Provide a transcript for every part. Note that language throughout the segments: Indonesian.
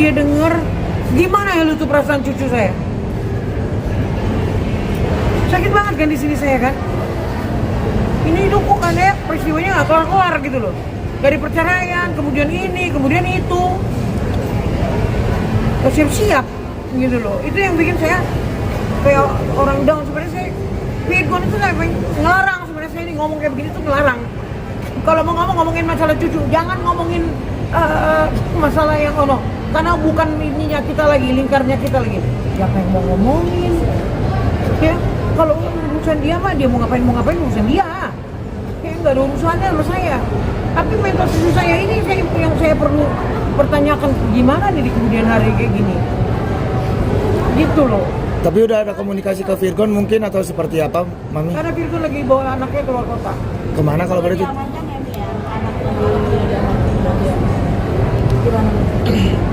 dia denger, gimana ya lu tuh perasaan cucu saya? Sakit banget kan di sini saya kan? Ini itu kok aneh, peristiwanya nggak kelar-kelar gitu loh. Dari perceraian, kemudian ini, kemudian itu. Gak siap-siap gitu loh. Itu yang bikin saya kayak orang down. Sebenarnya saya Virgon itu kayak ngelarang, sebenarnya saya ini ngomong kayak begini tuh ngelarang. Kalau mau ngomongin masalah cucu, jangan ngomongin masalah yang karena bukan ininya kita lagi, lingkarnya kita lagi. Siapa yang mau ngomongin? Ya, kalau urusan dia mah dia mau ngapain urusan dia. Kayak nggak ada urusannya sama saya. Tapi mental cucu saya ini yang saya perlu pertanyakan, gimana nih di kemudian hari kayak gini. Gitu loh. Tapi udah ada komunikasi ke Virgon mungkin atau seperti apa, Mami? Karena Virgon lagi bawa anaknya keluar kota. Kemana kalau boleh?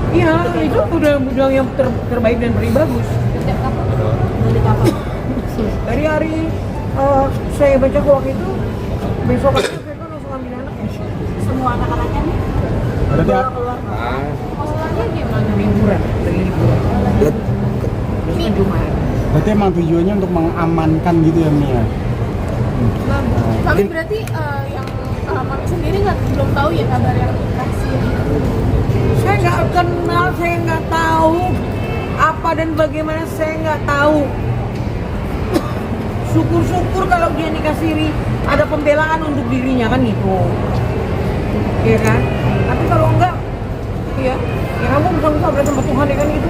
Iya, itu udah yang terbaik dan paling bagus. Dari hari saya baca hoax itu, besok aja Virgon langsung ambil anaknya. Semua anak-anaknya nih Berarti keluar. Masalahnya gimana? Liburan, dari liburan. Terus kan Jumat. berarti emang tujuannya untuk mengamankan gitu ya, Mia? Mami berarti yang Mami sendiri belum tahu ya kabar yang kasih. Saya nggak kenal, saya nggak tahu apa dan bagaimana, saya nggak tahu. Syukur-syukur kalau dia nikah siri ada pembelaan untuk dirinya kan gitu, ya kan? Tapi kalau enggak, ya kamu bisa berarti sama Tuhan ya kan gitu.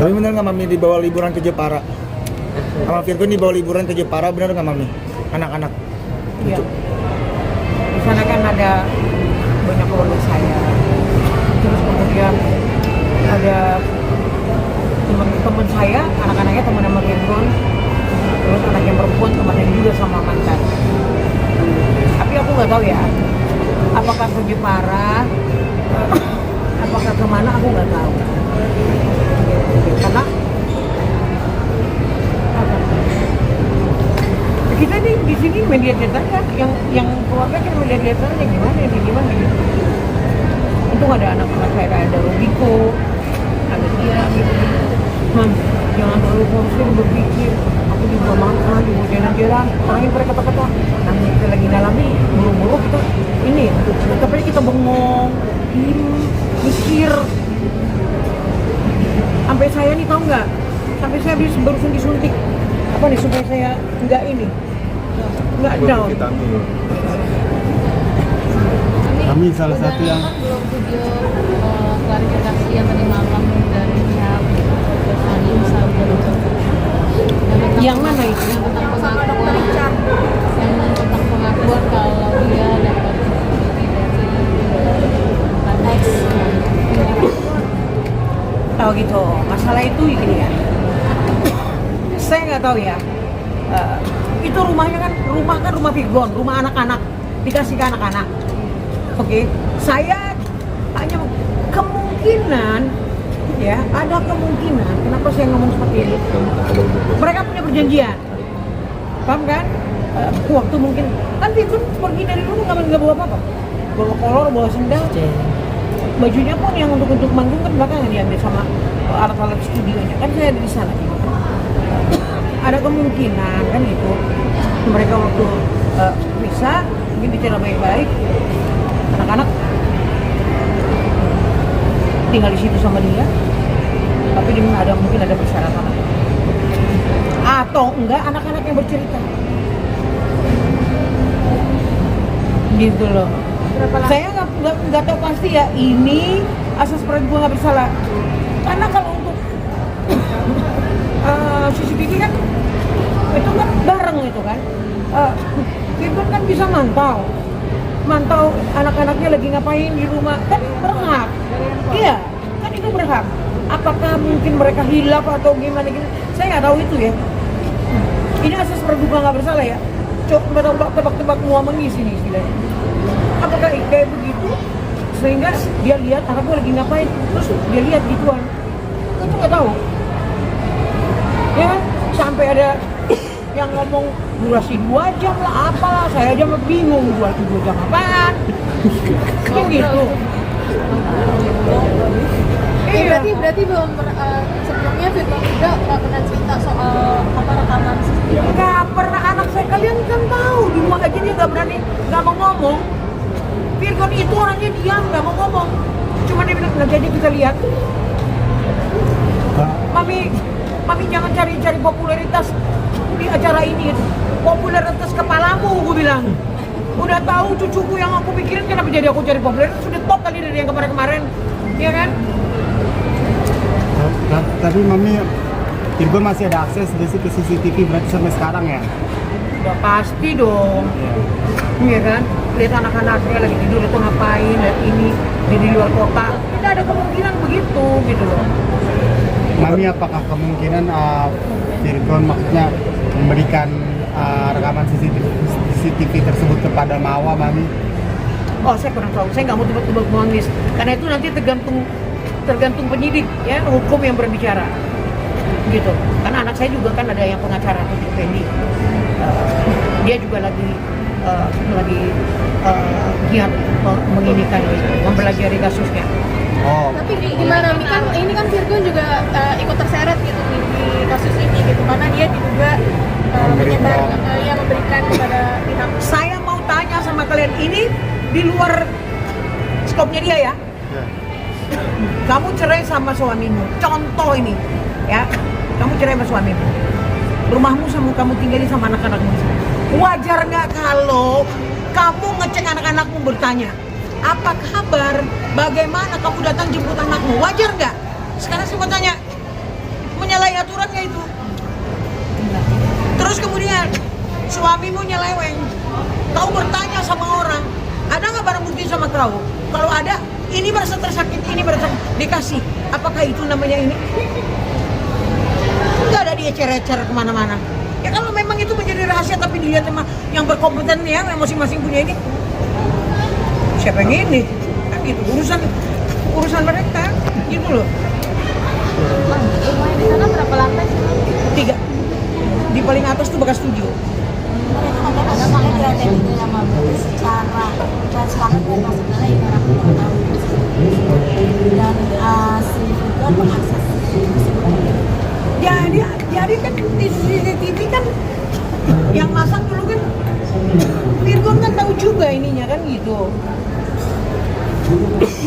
Tapi bener nggak Mami dibawa liburan ke Jepara? Sama Virgon dibawa liburan ke Jepara, bener nggak Mami? Anak-anak? Iya. Di sana kan ada banyak keluarga saya. Terus kemudian ada teman-teman saya, anak-anaknya teman sama Virgon. Terus anak yang perempuan temannya juga sama mantan. Tapi aku nggak tahu ya, apakah ke Jepara, apakah kemana, aku nggak tahu. Karena apa? Kita nih di sini media cetak yang keluarga kan media cetaknya gimana gitu. Untung ada anak-anak saya kayak ada Rubiko, ada dia gitu. Jangan terlalu fokus berpikir aku juga makan, juga jalan-jalan, orangnya mereka kata-kata namanya kita lagi dalami, buru-buru kita ini, tapi kita bengong, mikir. Sampai saya nih, tahu nggak? Sampai saya barusan disuntik apa nih supaya saya nggak down. Kami salah satu yang belum video klarifikasi yang tadi malam dari pihak Yang mana itu? Yang tentang pengakuan, kalau dia dapat dari Oh gitu. Masalah itu gini ya. Saya nggak tahu ya. Itu rumah Virgon, rumah anak-anak, dikasih ke anak-anak. Oke. Saya hanya kemungkinan ya, ada kemungkinan. Kenapa saya ngomong seperti ini? Mereka punya perjanjian, paham kan? Waktu mungkin kan Virgon pergi dari dulu nggak bawa apa-apa, bawa kolor, bawa sendal. Bajunya pun yang untuk manggung kan belakangan diambil sama alat-alat studionya, kan saya ada di sana gitu. Ada kemungkinan kan itu mereka waktu bisa mungkin bicara baik-baik, anak-anak tinggal di situ sama dia, tapi mungkin ada persyaratan atau enggak anak-anak yang bercerita gitu loh. Saya nggak tahu pasti ya, ini asas peraduga nggak bersalah, karena kalau untuk CCTV kan itu kan bareng itu kan, Virgon kan bisa mantau anak-anaknya lagi ngapain di rumah, kan berhak. Iya, kan itu berhak. Apakah mungkin mereka hilaf atau gimana gitu, saya nggak tahu itu ya. Ini asas peraduga nggak bersalah ya. Coba tebak-tebak ngomong di sini istilahnya. Apakah kayak begitu sehingga dia lihat anakku lagi ngapain, terus dia lihat gituan, itu nggak tahu ya kan? Sampai ada yang ngomong durasi 2 jam lah apalah, saya aja bingung 2 jam apaan kan gitu. berarti belum sebelumnya Firgon juga nggak pernah cerita soal apa rekaman CCTV. Nggak pernah, anak saya kalian kan tahu di rumah aja dia nggak berani, nggak mau ngomong. Virgon itu orangnya diam, nggak mau ngomong. Cuma dia bilang, nggak jadi kita lihat. Mami jangan cari-cari popularitas di acara ini. Popularitas kepalamu, gue bilang. Udah tahu cucuku yang aku pikirin, kenapa jadi aku cari popularitas? Sudah top kali dari yang kemarin-kemarin, ya kan? Tapi Mami, Virgon masih ada akses di situ CCTV berarti sampai sekarang ya? Udah pasti dong. Iya kan? Lihat anak-anaknya lagi tidur itu ngapain, lihat ini di luar kota. Tidak ada kemungkinan begitu gitu loh. Mami, apakah kemungkinan Virgon maksudnya memberikan rekaman CCTV tersebut kepada Mawa, Mami? Oh, saya kurang tahu. Saya nggak mau tebak-tebak menangis. Karena itu nanti tergantung penyidik, ya, hukum yang berbicara. Gitu. Karena anak saya juga kan ada yang pengacara untuk Fendi. Dia juga lagi giat menginikan mempelajari kasusnya. Oh. Tapi gimana Mi, kan ini kan Virgon juga ikut terseret gitu di kasus ini gitu karena dia diduga memberikan kepada pihak. Saya mau tanya sama kalian, ini di luar skopnya dia ya. Kamu cerai sama suamimu, contoh ini ya, kamu cerai sama suamimu, rumahmu sama kamu tinggalin sama anak-anakmu. Wajar nggak kalau kamu ngecek anak-anakmu, bertanya apa kabar, bagaimana kamu datang jemput anakmu? Wajar nggak? Sekarang saya mau tanya, menyalahi aturan nggak itu? Terus kemudian suamimu nyeleweng, kau bertanya sama orang, ada nggak barang bukti sama kau? Kalau ada, ini merasa tersakiti, ini merasa dikasih. Apakah itu namanya ini? Nggak ada dia cecer kemana-mana. Ya kalau memang itu menjadi rahasia tapi dilihat sama yang berkompeten ya, yang masing-masing punya ini. Siapa yang ini? Kan gitu, urusan mereka, gitu loh. Rumahnya di sana berapa lantai sih? 3. Di paling atas tuh bekas studio. Ada makanya kreatif itu sama berarti secara transparan dan sebenarnya ini orang tidak tahu dan si Virgon mengakses Jadi kan di CCTV kan yang masang dulu kan Virgon kan tahu juga ininya kan gitu.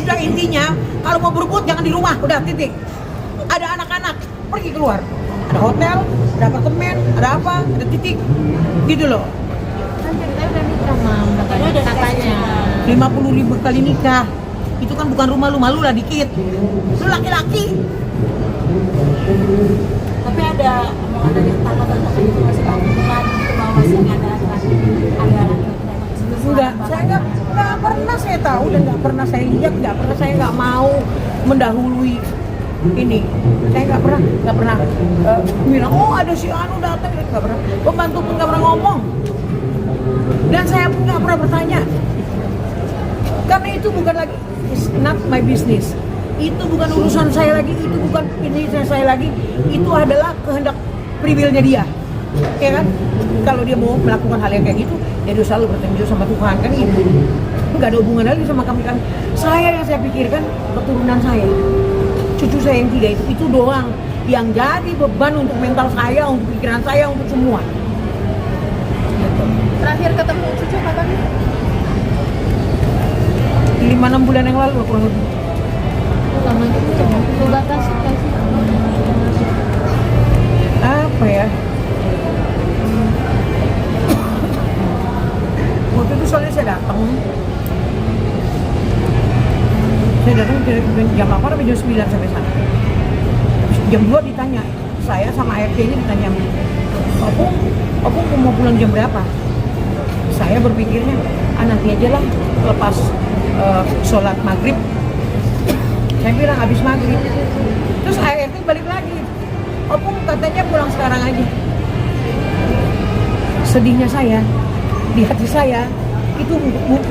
Udah intinya kalau mau berbuat jangan di rumah, udah titik. Ada anak-anak pergi keluar, ada hotel, ada apartemen, ada apa, ada titik, gitu loh. Kan ceritanya udah nikah, Mam, katanya. 50.000 kali nikah, itu kan bukan rumah lu, malu lah dikit. Lu laki-laki. tapi ada omongan dari tetangga itu masih bangunan itu bahwa masih ada laki-laki Enggak, saya nggak pernah saya tahu dan nggak pernah saya lihat, nggak pernah saya nggak mau mendahului ini. Saya nggak pernah bilang oh ada si Anu datang, nggak pernah. Pembantu pun nggak pernah ngomong dan saya pun nggak pernah bertanya karena itu bukan lagi, it's not my business. Itu bukan urusan saya lagi, itu bukan ini saya lagi, itu adalah kehendak privilnya dia, ya kan? Kalau dia mau melakukan hal yang kayak gitu, dia harus selalu bertanggung jawab sama Tuhan kan gitu. Nggak ada hubungan lagi sama kami kan. Saya yang saya pikirkan keturunan saya, cucu saya yang 3 itu doang yang jadi beban untuk mental saya, untuk pikiran saya, untuk semua. Gitu. Terakhir ketemu cucu kapan? 5-6 bulan yang lalu kurang lebih. Lama gitu, lu batasi kasih. Apa ya? Waktu itu soalnya saya datang jam 8 sampai jam 9 sampai sana. Jam 2 ditanya, saya sama ART ini ditanya, Opung mau pulang jam berapa? Saya berpikirnya, nanti aja lah lepas sholat maghrib. Saya bilang habis maghrib. Terus ART balik lagi, Opung katanya pulang sekarang aja. Sedihnya saya, di hati saya, itu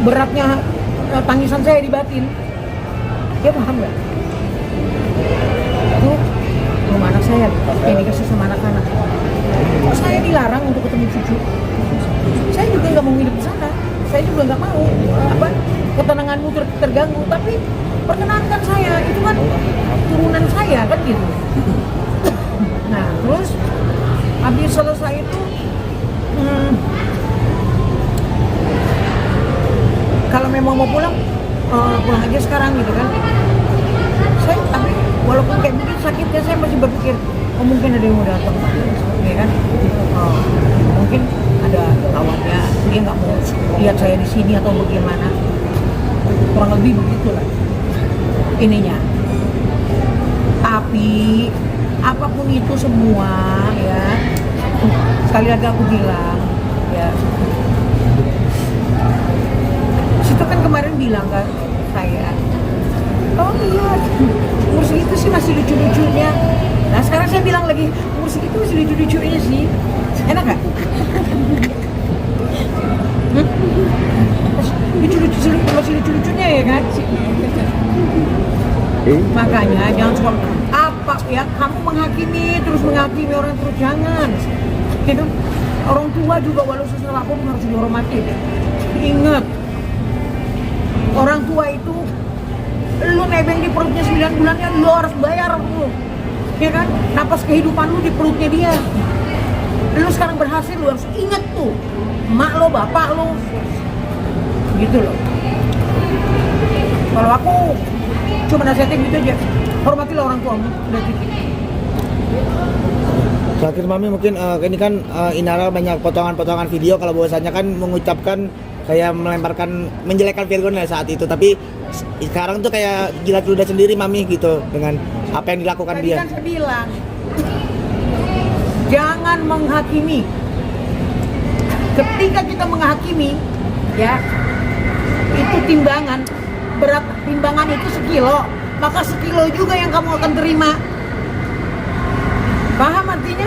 beratnya tangisan saya di batin. Dia paham nggak? Itu rumah anak saya yang dikasih sama anak-anak. Kok saya dilarang untuk ketemu cucu? Saya juga nggak mau hidup di sana. Saya juga nggak mau ketenanganmu terganggu. Tapi perkenankan saya, itu kan turunan saya gitu. Nah terus habis selesai itu kalau memang mau pulang pulang aja sekarang gitu kan. Saya tapi walaupun kayak begitu sakitnya saya masih berpikir mungkin ada yang mau datang ya kan. Mungkin ada lawannya dia nggak mau lihat saya di sini atau bagaimana, kurang lebih begitulah ininya. Tapi apapun itu semua ya, sekali lagi aku bilang ya, situ kan kemarin bilang kan saya, oh lihat umur segitu sih masih lucu-lucunya. Nah sekarang saya bilang lagi umur segitu masih lucu-lucunya sih, enak gak? Masih lucu-lucunya ya kan? Makanya jangan suka apa ya kamu menghakimi orang terus, jangan. Gitu. Orang tua juga walau sesuatu apapun harus dihormati. Ingat, orang tua itu lu nebeng di perutnya 9 bulannya lu harus bayar lu. Ya kan? Napas kehidupan lu di perutnya dia. Lu sekarang berhasil, lu harus ingat tuh mak lo, bapak lo, gitu loh. Kalau aku cuma nasihatin gitu aja, hormatilah orang tuamu, udah titik. Terakhir Mami mungkin ini kan Inara banyak potongan-potongan video kalau bahwasanya kan mengucapkan kayak menjelekkan Virgon saat itu, tapi sekarang tuh kayak jilat ludah sendiri Mami gitu dengan apa yang dilakukan Tadi dia. kan saya bilang, jangan menghakimi. Ketika kita menghakimi, ya itu timbangan, berat timbangan itu sekilo, maka sekilo juga yang kamu akan terima. Paham artinya?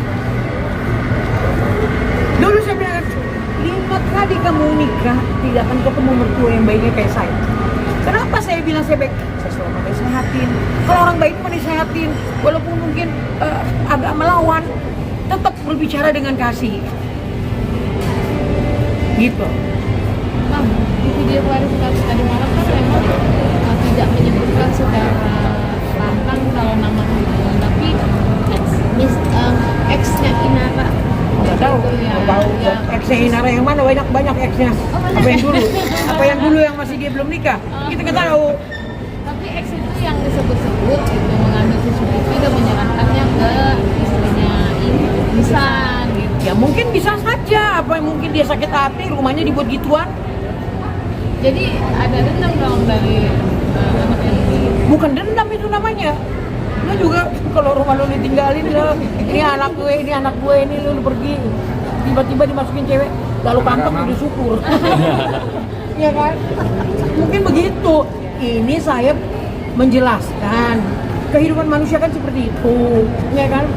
Dulu saya bilang 5 kali kamu nikah tidak akan ketemu mertua yang baiknya kayak saya. Kenapa saya bilang saya baik? Saya selalu disehatin. Kalau orang baik mau disehatin, walaupun mungkin agak melawan, tetap berbicara dengan kasih. Gitu. Nah, di video klarifikasi tadi malam kan memang tidak menyebutkan secara lantang kalau nama Virgon, tapi ex-nya Inara. Nggak tahu, ex-nya Inara yang mana, banyak ex-nya. Apa yang dulu? Apa yang dulu yang masih dia belum nikah? Kita nggak tahu. Tapi ex itu yang disebut-sebut gitu, mengambil CCTV dan menyerahkannya ke istrinya Ihsan gitu. Ya mungkin bisa saja, apa yang mungkin dia sakit hati, rumahnya dibuat gituan. Jadi ada dendam dong dari anak ini. Bukan dendam itu namanya. Lu juga kalau rumah lu ditinggalin, ini anak gue, ini lu pergi, tiba-tiba dimasukin cewek, lalu kantong udah syukur. Ya kan? Mungkin begitu. Ini saya menjelaskan kehidupan manusia kan seperti itu, ya kan?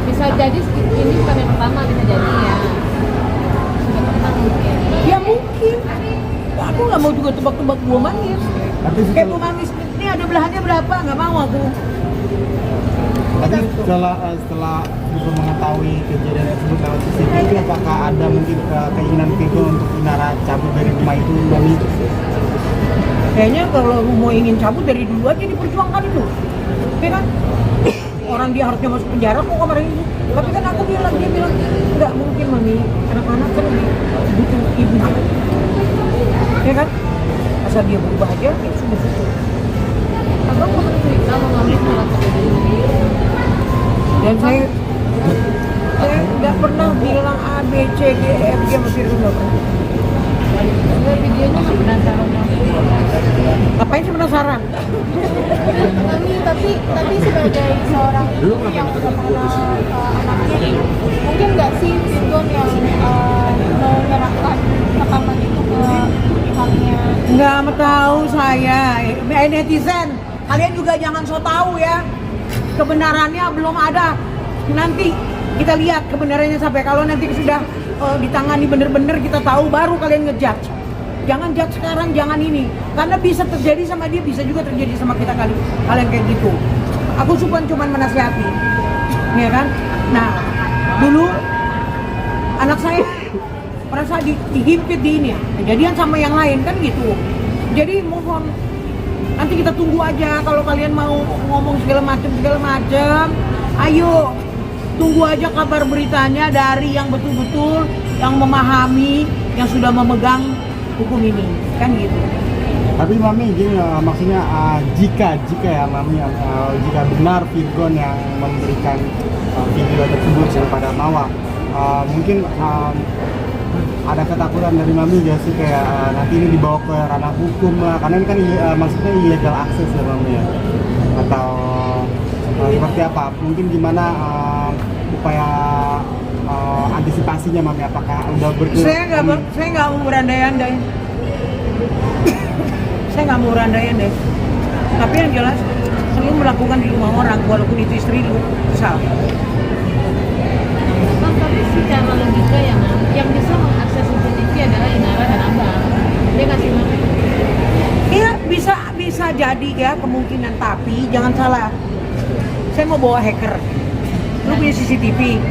Bisa jadi ini bukan yang pertama, bisa jadi ya sudah pernah mungkin. Ya mungkin. Aku nggak mau juga tebak-tebak buah manis. Kayak buah manis, ini ada belahannya berapa? Nggak mau aku. Tapi setelah Virgon mengetahui kejadian tersebut lewat CCTV, apakah ada mungkin keinginan Virgon untuk Inara cabut dari rumah itu, Mami? Kayaknya kalau mau ingin cabut dari dulu aja diperjuangkan itu, ya kan? Orang dia harusnya masuk penjara kok kemarin itu. Tapi kan aku bilang, dia bilang nggak mungkin Mami, anak-anak kan butuh ibunya, ya kan? Asal dia berubah aja, ya sudah gitu. Abang pernah cerita mengambil surat keputusan. Dan saya nggak pernah bilang A, B, C, D, E, F, G sama Virgon, nggak pernah. Videonya nggak penasaran Ngapain sih penasaran? Mami, tapi sebagai seorang ibu yang udah mengenal anaknya, mungkin nggak sih Virgon yang menyerahkan rekaman itu ke pihaknya? Nggak tahu saya. Netizen, kalian juga jangan so tahu ya. Kebenarannya belum ada. Nanti kita lihat kebenarannya sampai kalau nanti sudah ditangani bener-bener kita tahu baru kalian ngejudge. Jangan judge sekarang, jangan ini. Karena bisa terjadi sama dia, bisa juga terjadi sama kita kalian kayak gitu. Aku cuma menasihati. Ya kan? Nah, dulu anak saya merasa dihimpit di ini ya. Kejadian sama yang lain kan gitu. Jadi mohon Nanti kita tunggu aja kalau kalian mau ngomong segala macam. Ayo, tunggu aja kabar beritanya dari yang betul-betul yang memahami, yang sudah memegang hukum ini, kan gitu. Tapi Mami gini, maksudnya jika ya Mami, jika benar Virgon yang memberikan video tersebut kepada Mawar, mungkin ada ketakutan dari Mami gak sih kayak nanti ini dibawa ke ranah hukum lah, karena ini kan maksudnya illegal access ya Mami ya, atau seperti apa? Mungkin gimana upaya antisipasinya Mami, apakah udah Saya nggak mau berandai-andai. Saya nggak mau berandai-andai. Tapi yang jelas, lu melakukan di rumah orang, walaupun itu istri lu, salah. Bang, tapi secara logika ya Bang, yang bisa mengakses CCTV adalah Inara dan Abang. Dia ngasih Bang. Iya, bisa jadi ya kemungkinan, tapi jangan salah. Saya mau bawa hacker. Lu punya CCTV.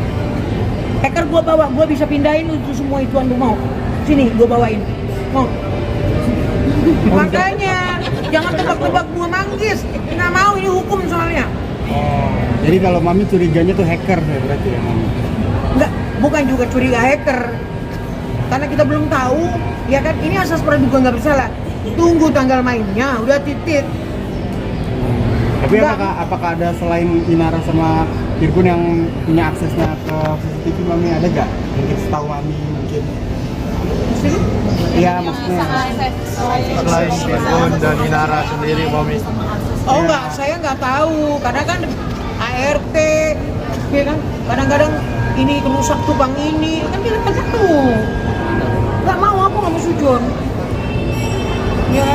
Hacker gua bawa, gua bisa pindahin itu semua ituan lu mau. Sini gua bawain. Mau. Makanya jangan tebak-tebak gua manggis. Nggak mau, ini hukum soalnya. Oh, jadi kalau Mami curiganya tuh hacker ya berarti ya Mami? Enggak, bukan juga curiga hacker. Karena kita belum tahu, ya kan, ini asas praduga nggak bersalah. Tunggu tanggal mainnya, udah titik. Tapi Enggak. apakah ada selain Inara sama Virgon yang punya aksesnya ke CCTV Mami, ada gak? Mungkin setahu Mami mungkin. Iya maksudnya. Selain Virgon dan Inara sendiri, Mami. Oh enggak, saya nggak tahu. Karena kan ART, ya kan, kadang-kadang ini rusak tubang ini, kan kita kan tuh. Nggak mau, aku nggak mau sujud. Ya,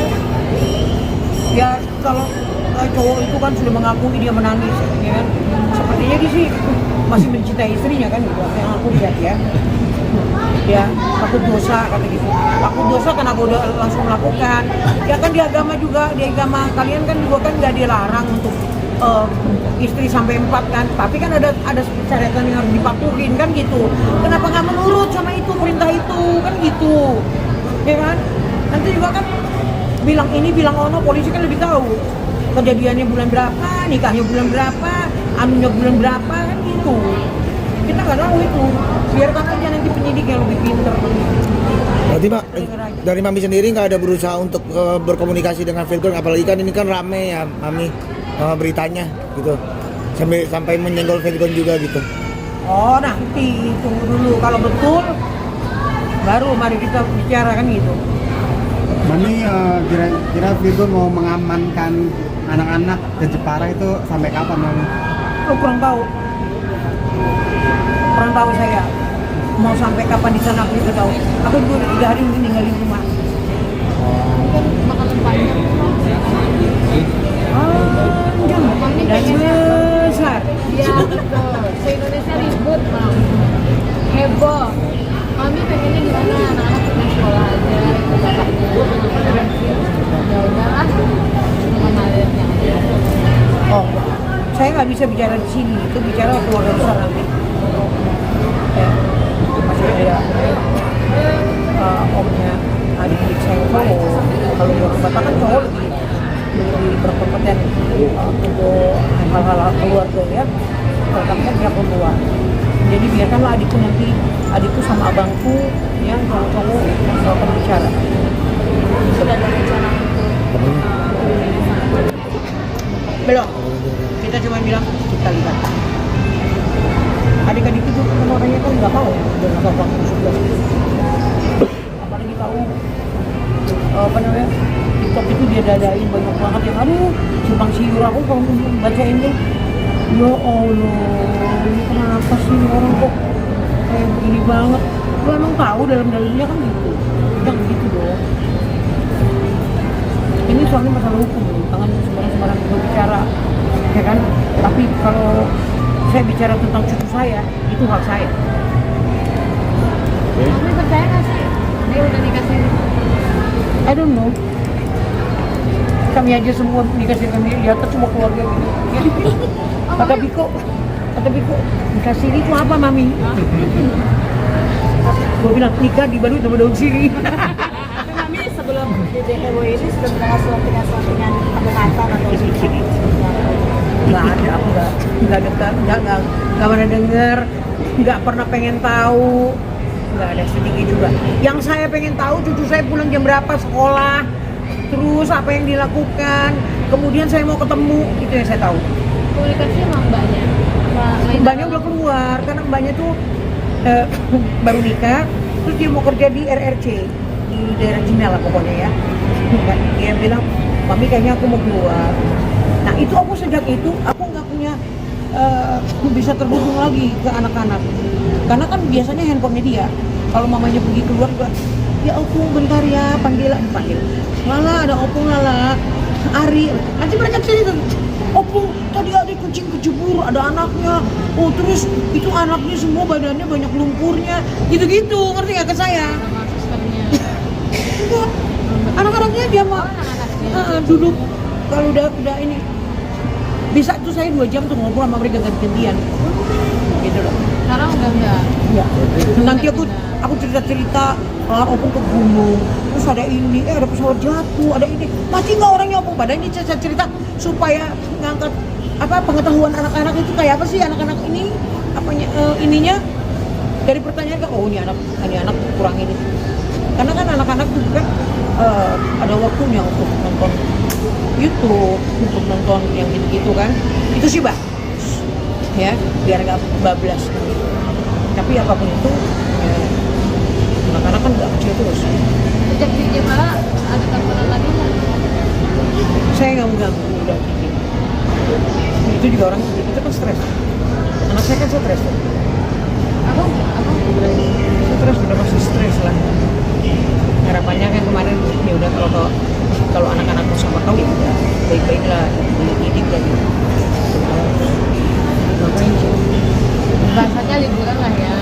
ya kalau cowok itu kan sudah mengakui dia menangis, ya kan. Sepertinya dia sih masih mencintai istrinya kan, gitu. Yang aku lihat ya. Ya, takut dosa kata gitu. Takut dosa karena aku udah langsung melakukan. Ya kan di agama juga, di agama kalian kan juga kan nggak dilarang untuk istri sampai 4 kan. Tapi kan ada syariatan yang harus dipatuhin kan gitu. Kenapa nggak menurut sama itu perintah itu kan gitu, ya kan? Nanti juga kan bilang ini bilang ono, polisi kan lebih tahu kejadiannya bulan berapa, nikahnya bulan berapa, anunya bulan berapa kan gitu. Kita nggak tahu itu, biarkan aja nanti penyidik yang lebih pinter. Berarti Pak, dari Mami sendiri nggak ada berusaha untuk berkomunikasi dengan Virgon, apalagi kan ini kan rame ya Mami beritanya gitu, sampai menyenggol Virgon juga gitu. Oh nanti tunggu dulu, kalau betul baru mari kita bicara kan gitu. Mami kira-kira Virgon mau mengamankan anak-anak ke Jepara itu sampai kapan Mami? Lu kurang tahu saya mau sampai kapan di sana, aku juga tahu. Aku juga udah 3 hari ninggalin rumah. Mungkin bakalan panjang. Panjang dan besar. Ya betul. Se-Indonesia ribut Bang. Heboh. Kami pengennya gimana? Anak-anak cuma sekolah aja, ikut bapaknya. Ya udahlah. Cuma malirnya. Oh, saya nggak bisa bicara di sini. Itu bicara keluarga besar nanti. Ya, masih ada omnya adik-adik saya cowok. Kalau di Batak kan cowok lebih berkompeten untuk hal-hal keluarga ya. Terutama pihak tua. Jadi biarkanlah adikku sama abangku yang cowok-cowok akan bicara. Sudah ada rencana untuk Belum. Kita cuma bilang kita lihat. Adik-adik itu kan orangnya kan nggak tahu ya, udah nggak tahu sudah. Apalagi tahu apa namanya, TikTok itu dia dadain banyak banget yang aduh simpang siur. Aku kalau baca ini, ya Allah, ini kenapa sih orang kok kayak begini banget? Lu emang tahu dalam-dalamnya kan gitu, jangan gitu dong. Ini soalnya masalah hukum, jangan sembarang-sembarang berbicara, ya kan? Tapi kalau saya bicara tentang cucu saya, itu hak saya. Mami percaya nggak sih dia udah dikasih? I don't know. Kami aja semua dikasih, kami lihat semua keluarga gitu. Ya. Kata Biko, dikasih itu apa Mami? Gue bilang nikah di Baru sama daun sirih. Tapi Mami sebelum Dede Hebo ini sudah mendengar suapingan pendekatan atau Nggak ada, aku nggak dekat, nggak pernah denger, nggak pernah pengen tahu, nggak ada sedikit juga. Yang saya pengen tahu cucu saya pulang jam berapa sekolah, terus apa yang dilakukan, kemudian saya mau ketemu, itu yang saya tahu. Komunikasi emang banyak. Mbaknya udah keluar, karena mbaknya tuh baru nikah, terus dia mau kerja di RRC di daerah Cina lah pokoknya ya. Dia bilang, mami kayaknya aku mau keluar. Nah itu aku sejak itu aku nggak punya bisa terhubung lagi ke anak-anak, karena kan biasanya handphonenya dia. Kalau mamanya pergi keluar juga, ya opung bentar ya, panggil, Lala ada opung Lala, Ari, nanti mereka cerita, opung tadi ada kucing kejebur, ada anaknya, oh terus itu anaknya semua badannya banyak lumpurnya, gitu-gitu, ngerti nggak ke saya? Sama susternya. Enggak, anak-anaknya dia mah duduk kalau udah ini bisa tuh saya 2 jam tuh ngobrol sama mereka gantian gitu loh. Sekarang udah enggak. Ya. Nanti aku cerita opung ke gunung, terus ada ini, ada pesawat jatuh, ada ini, mati nggak orangnya opung? Padahal ini saya cerita supaya ngangkat apa pengetahuan anak-anak itu kayak apa sih anak-anak ini, apanya ininya dari pertanyaan ke oh ini anak kurang ini. Karena kan anak-anak juga ada waktunya untuk nonton YouTube, untuk nonton yang gitu-gitu kan. Itu sih bagus ya, biar nggak bablas. Tapi apapun itu ya, anak-anak kan nggak kecil terus. Sejak di Jepara ada teleponan lagi nggak? Saya nggak mengganggu udah bikin. Itu juga orang itu kan stres. Anak saya kan stres. Abang Stres udah masih stres lah. Harapannya kan kemarin ya udah kalau anak-anak mau sama kau ya udah baik-baiklah, dididik dan ngapain sih? bahasanya liburan lah ya.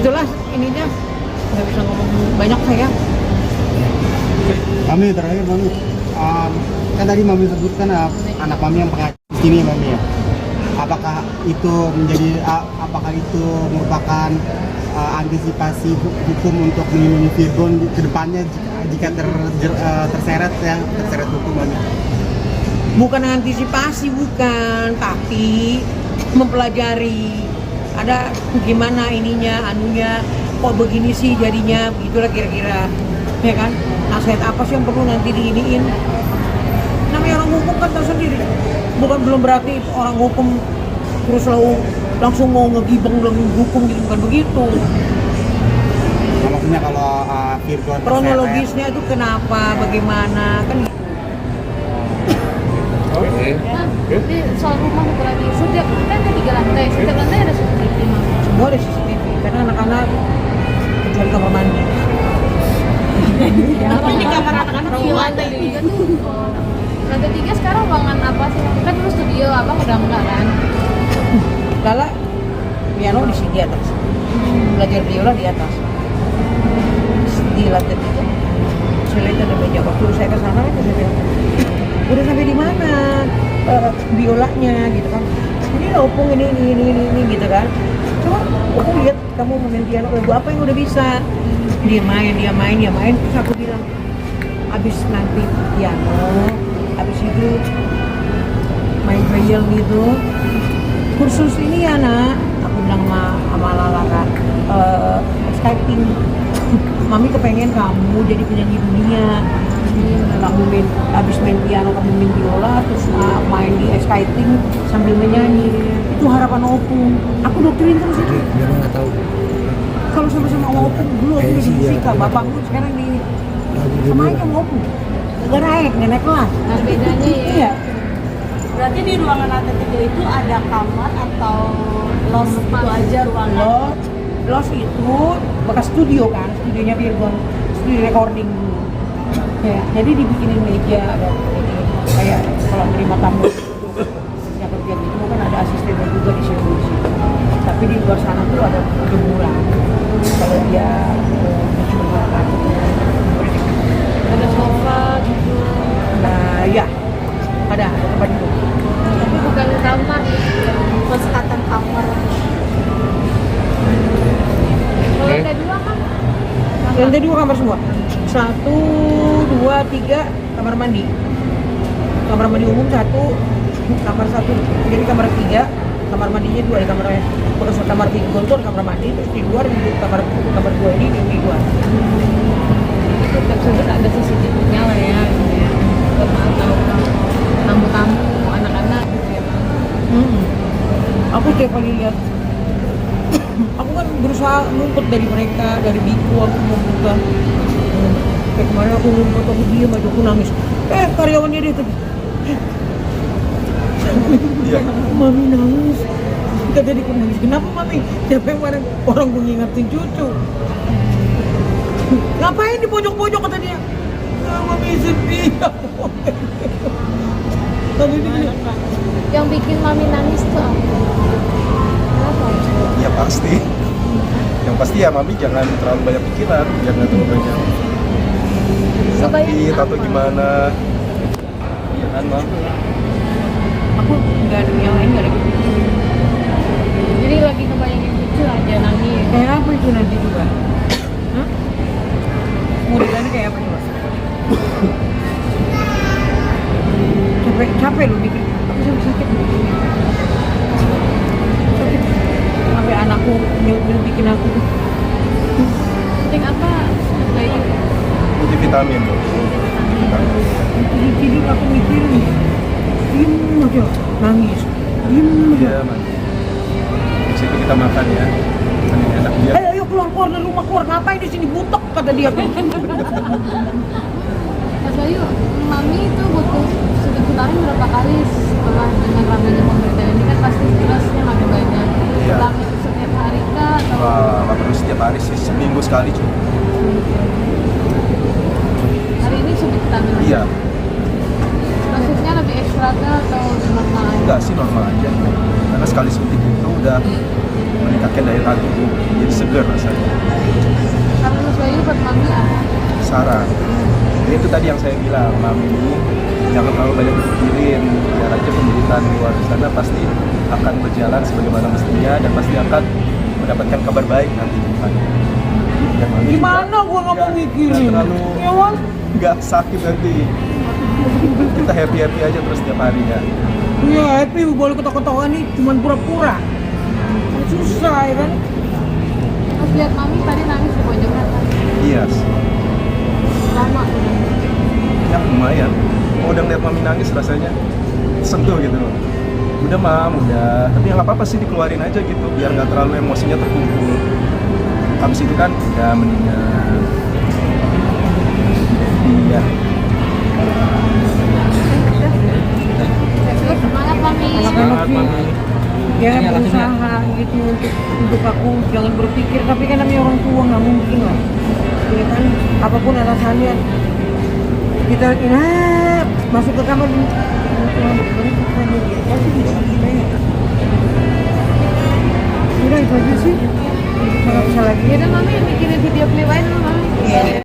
Itulah ininya nggak bisa ngomong banyak saya. Mami terakhir Mami, kan tadi Mami sebutkan anak Mami yang pengajar di sini Mami ya. Apakah itu merupakan antisipasi hukum untuk melindungi Virgon ke depannya jika terseret hukum Mami? Bukan antisipasi, bukan, tapi mempelajari ada gimana ininya, anunya, kok begini sih jadinya, begitulah kira-kira, ya kan? Nasihat apa sih yang perlu nanti diiniin? Namanya orang hukum kan tahu sendiri, belum berarti orang hukum terus langsung mau ngegibeng dengan hukum gitu, bukan begitu. Nah, maksudnya kalau Virgon Kronologisnya itu kenapa, bagaimana, kan gitu. Nah, di soal rumah satu lagi, setiap kan ada 3 lantai, setiap lantai ada CCTV mah. Semua ada CCTV, karena anak-anak kecuali kamar mandi. Apa di kamar anak-anak di lantai 3 tuh? Lantai 3 sekarang ruangan apa sih? Kan dulu studio, abang udah enggak kan? Lala piano di sini di atas, belajar biola di atas, di lantai 3. Saya lihat ada meja, waktu saya ke sana itu saya bilang, udah sampai di mana biolanya gitu kan? Ini loh opung ini gitu kan? Coba opung lihat kamu main piano, lagu apa yang udah bisa? Dia main. Terus aku bilang, abis nanti piano, abis itu main trial gitu, kursus ini ya nak. Aku bilang sama Lala kan, skating. Mami kepengen kamu jadi penyanyi dunia. Kamu habis main piano, kamu main biola, terus main di skating sambil menyanyi. Itu harapan opung. Aku doktrin terus itu. Dia nggak tahu. Kalau sama-sama sama opung dulu aku jadi musika, bapakmu sekarang di sama aja sama opung. Nggak naik kelas. Nah bedanya ya. Iya. Berarti di ruangan lantai 3 itu ada kamar atau los itu aja ruangan? Los itu bekas studio kan, studionya Virgon, studio recording dulu. Ya, jadi dibikinin meja, ada ini kayak kalau terima tamu yang kerja gitu kan ada asistennya juga di situ. Tapi di luar sana tuh ada jemuran. Kalau dia cuma Ada sofa gitu. nah ya ada tempat duduk. Tapi bukan kamar gitu. Persekatan kamar. Kalau lantai 2 kan? Lantai 2 kamar semua. 1, 2, 3 kamar mandi. Kamar mandi umum 1, kamar 1. Jadi kamar 3, kamar mandinya 2 di kamar Vigon tuh ada kamar mandi, terus di luar di kamar 2 ini di luar. Itu tersebut ada CCTV-nya lah ya, gitu ya. Buat tahu tamu-tamu, anak-anak gitu ya. Aku tiap kali lihat, aku kan berusaha ngumpet dari mereka, dari biku aku mau buka. Kayak kemarin aku ngumpet, aku diam aja, aku nangis. Karyawannya dia tadi. Iya. Mami nangis. Kita jadi nangis. Kenapa mami? Siapa yang kemarin orang gue ngingetin cucu? Ngapain di pojok-pojok kata dia? Mami sedih. Tadi dia gini, Yang bikin mami nangis tuh apa? Kenapa? Ya pasti. Yang pasti ya mami jangan terlalu banyak pikiran, jangan terlalu banyak sakit atau gimana. Ya kan, Mam? aku nggak ada yang lain, nggak ada kepikiran. Jadi lagi ngebayangin cucu aja nangis. Kayak apa itu nanti juga? Hah? Modelannya kayak apa coba? Capek lu bikin. Aku sampai sakit. Sakit. Sampai anakku nyuruh bikin aku. Penting apa? Bayi. Multivitamin loh. Tidur aku mikirin. Diem aja, nangis. Diem aja. Iya, Man. Habis itu kita makan ya. Makan yang enak dia. Ayo keluar dari rumah, keluar. Ngapain di sini butek kata dia. Mas Bayu, mami itu butuh sudut vitamin berapa kali setelah dengan ramainya pemberitaan ini kan pasti stresnya makin banyak. Iya. Pulang itu setiap hari kah atau Nggak perlu setiap hari sih, seminggu sekali cuy. hari ini sudut vitamin? Iya. Maksudnya lebih ekstra kah atau normal aja? Enggak sih, normal aja. Karena sekali suntik itu udah meningkatkan daya tahan tubuh, jadi seger rasanya. Kalau Mas Bayu buat mami apa? Saran. Jadi itu tadi yang saya bilang, mami jangan terlalu banyak dipikirin, biar aja pemberitaan di luar sana pasti akan berjalan sebagaimana mestinya dan pasti akan mendapatkan kabar baik nanti di depan. Dan mami Gimana gua nggak mau mikirin? nggak terlalu Ya Wan? nggak sakit nanti. Kita happy aja terus tiap harinya. Iya happy, boleh ketawa-ketawa nih, cuman pura-pura. Susah ya kan? Pas lihat mami tadi nangis di pojokan kan? Iya, Lama. ya lumayan. Mau udah ngeliat mami nangis rasanya sentuh gitu. Udah mam, udah. Tapi nggak apa-apa sih, dikeluarin aja gitu, biar nggak terlalu emosinya terkumpul. Habis itu kan udah mendingan. Iya. Semangat mami. Semangat mami. Ya berusaha gitu untuk aku jangan berpikir, tapi kan namanya orang tua nggak mungkin lah. Ya kan, apapun alasannya kita masuk ke kamar pasti bisa. Udah itu aja sih. Nggak bisa lagi. Ya udah mami mikirin video klip lain dulu mami. Iya.